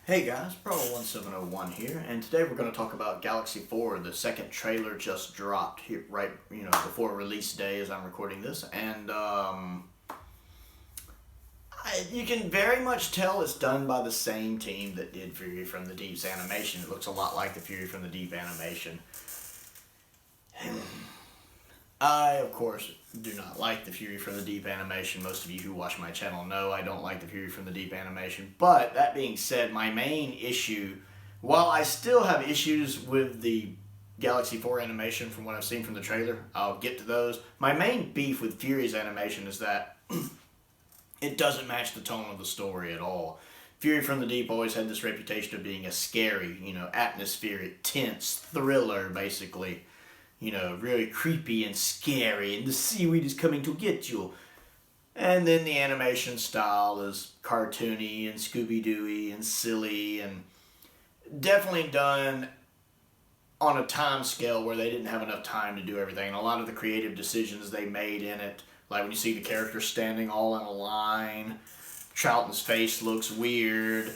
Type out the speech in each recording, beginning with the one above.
Hey guys, Pro1701 here, and today we're going to talk about Galaxy 4. The second trailer just dropped here, right, before release day as I'm recording this, and you can very much tell it's done by the same team that did Fury from the Deep's animation. It looks a lot like the Fury from the Deep animation. I, of course, do not like the Fury from the Deep animation. Most of you who watch my channel know I don't like the Fury from the Deep animation. But, that being said, my main issue, while I still have issues with the Galaxy 4 animation from what I've seen from the trailer, I'll get to those. My main beef with Fury's animation is that it doesn't match the tone of the story at all. Fury from the Deep always had this reputation of being a scary, atmospheric, tense thriller, basically. Really creepy and scary, and the seaweed is coming to get you. And then the animation style is cartoony and Scooby-Dooey and silly, and definitely done on a time scale where they didn't have enough time to do everything. And a lot of the creative decisions they made in it, like when you see the characters standing all in a line, Troughton's face looks weird,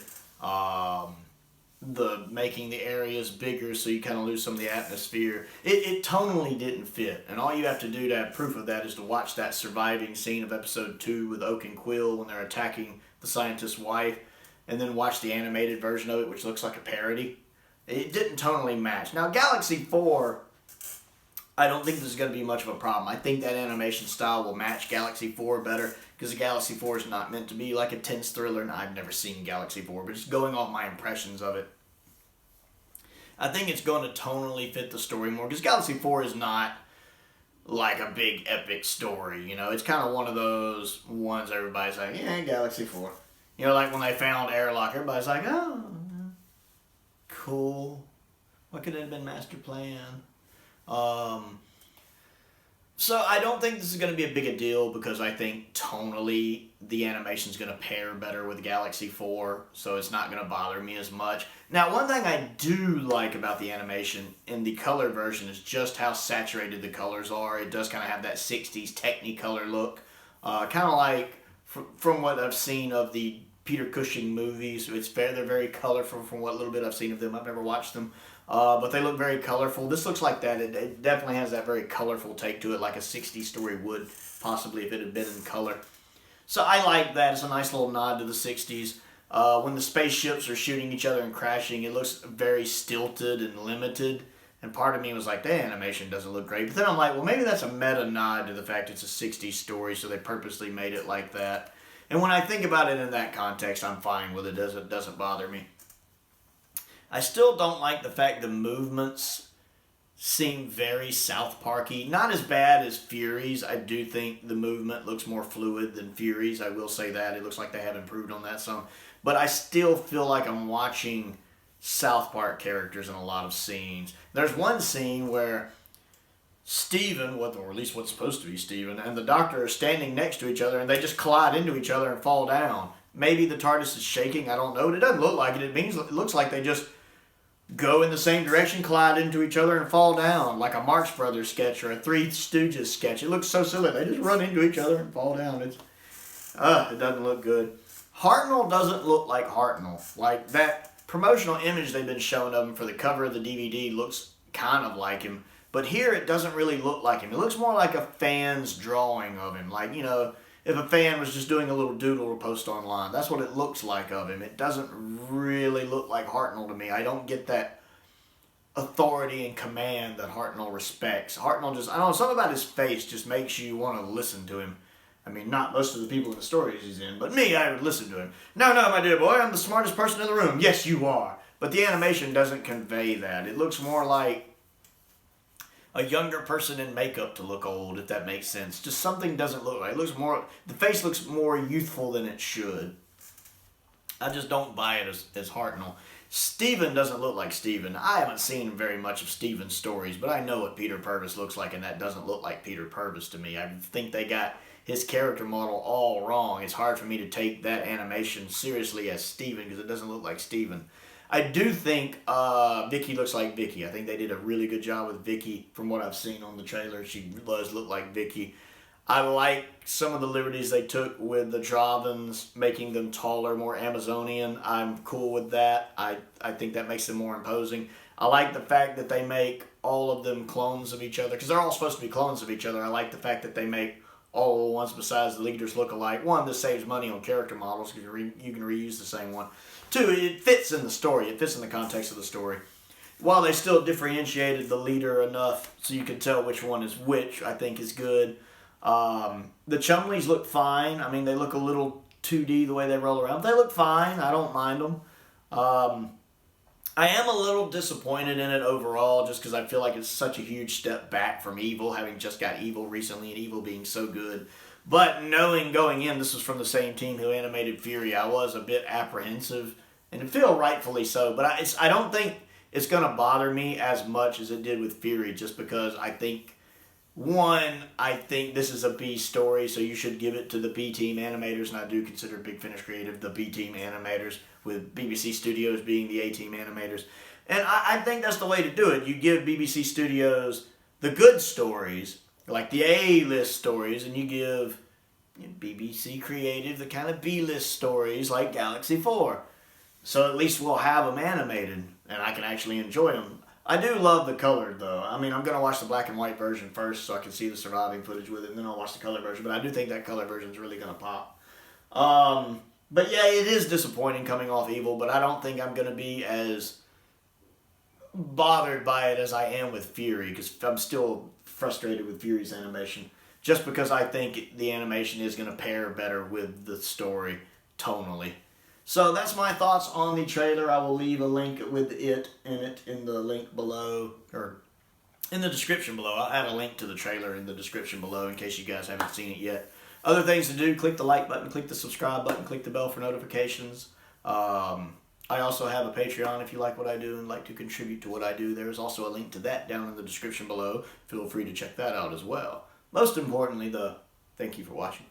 the making the areas bigger so you kind of lose some of the atmosphere. It tonally didn't fit, and all you have to do to have proof of that is to watch that surviving scene of episode 2 with Oak and Quill when they're attacking the scientist's wife, and then watch the animated version of it, which looks like a parody. It didn't tonally match. Now, Galaxy 4, I don't think this is going to be much of a problem. I think that animation style will match Galaxy 4 better, because the Galaxy 4 is not meant to be like a tense thriller, and I've never seen Galaxy 4, but just going off my impressions of it, I think it's going to tonally fit the story more, because Galaxy 4 is not like a big epic story, It's kind of one of those ones everybody's like, yeah, Galaxy 4. Like when they found Airlock, everybody's like, oh, cool. What could it have been Master Plan? So I don't think this is going to be a big a deal, because I think tonally the animation is going to pair better with Galaxy 4, so it's not going to bother me as much. Now, one thing I do like about the animation in the color version is just how saturated the colors are. It does kind of have that 60s Technicolor look, kind of like from what I've seen of the Peter Cushing movies. They're very colorful from what little bit I've seen of them. I've never watched them. But they look very colorful. This looks like that. It definitely has that very colorful take to it, like a 60s story would, possibly, if it had been in color. So I like that. It's a nice little nod to the 60s. When the spaceships are shooting each other and crashing, it looks very stilted and limited. And part of me was like, the animation doesn't look great. But then I'm like, well, maybe that's a meta nod to the fact it's a 60s story, so they purposely made it like that. And when I think about it in that context, I'm fine with it. It doesn't bother me. I still don't like the fact the movements seem very South Park-y. Not as bad as Fury's. I do think the movement looks more fluid than Fury's. I will say that. It looks like they have improved on that some. But I still feel like I'm watching South Park characters in a lot of scenes. There's one scene where Steven, or at least what's supposed to be Steven, and the Doctor are standing next to each other, and they just collide into each other and fall down. Maybe the TARDIS is shaking, I don't know, but it doesn't look like it. It looks like they just go in the same direction, collide into each other, and fall down, like a Marx Brothers sketch or a Three Stooges sketch. It looks so silly. They just run into each other and fall down. It doesn't look good. Hartnell doesn't look like Hartnell. Like, that promotional image they've been showing of him for the cover of the DVD looks kind of like him, but here it doesn't really look like him. It looks more like a fan's drawing of him. Like, if a fan was just doing a little doodle to post online. That's what it looks like of him. It doesn't really look like Hartnell to me. I don't get that authority and command that Hartnell respects. Hartnell just, I don't know, something about his face just makes you want to listen to him. I mean, not most of the people in the stories he's in, but me, I would listen to him. No, my dear boy, I'm the smartest person in the room. Yes, you are. But the animation doesn't convey that. It looks more like a younger person in makeup to look old, if that makes sense. Just something doesn't look right. The face looks more youthful than it should. I just don't buy it as Hartnell. Steven doesn't look like Steven. I haven't seen very much of Steven's stories, but I know what Peter Purvis looks like, and that doesn't look like Peter Purvis to me. I think they got his character model all wrong. It's hard for me to take that animation seriously as Steven, because it doesn't look like Steven. I do think Vicky looks like Vicky. I think they did a really good job with Vicky from what I've seen on the trailer. She does look like Vicky. I like some of the liberties they took with the Dravens, making them taller, more Amazonian. I'm cool with that. I think that makes them more imposing. I like the fact that they make all of them clones of each other, because they're all supposed to be clones of each other. I like the fact that they make all the ones besides the leaders look alike. One, this saves money on character models because you can reuse the same one. Two, it fits in the story. It fits in the context of the story. While they still differentiated the leader enough so you can tell which one is which, I think is good. The Chumleys look fine. I mean, they look a little 2D the way they roll around. They look fine. I don't mind them. I am a little disappointed in it overall just because I feel like it's such a huge step back from Evil, having just got Evil recently and Evil being so good. But knowing going in this was from the same team who animated Fury, I was a bit apprehensive, and I feel rightfully so. But I don't think it's going to bother me as much as it did with Fury, just because I think, one, I think this is a B story, so you should give it to the B Team animators, and I do consider Big Finish Creative the B Team animators, with BBC Studios being the A Team animators. And I think that's the way to do it. You give BBC Studios the good stories, like the A-list stories, and you give BBC Creative the kind of B-list stories like Galaxy 4. So at least we'll have them animated, and I can actually enjoy them. I do love the colored, though. I mean, I'm going to watch the black and white version first so I can see the surviving footage with it, and then I'll watch the color version. But I do think that color version is really going to pop. But yeah, it is disappointing coming off Evil, but I don't think I'm going to be as bothered by it as I am with Fury, because I'm still frustrated with Fury's animation, just because I think the animation is going to pair better with the story tonally. So that's my thoughts on the trailer. I will leave a link with it in the link below, or in the description below. I'll add a link to the trailer in the description below in case you guys haven't seen it yet. Other things to do, click the like button, click the subscribe button, click the bell for notifications. I also have a Patreon if you like what I do and like to contribute to what I do. There's also a link to that down in the description below. Feel free to check that out as well. Most importantly, though, thank you for watching.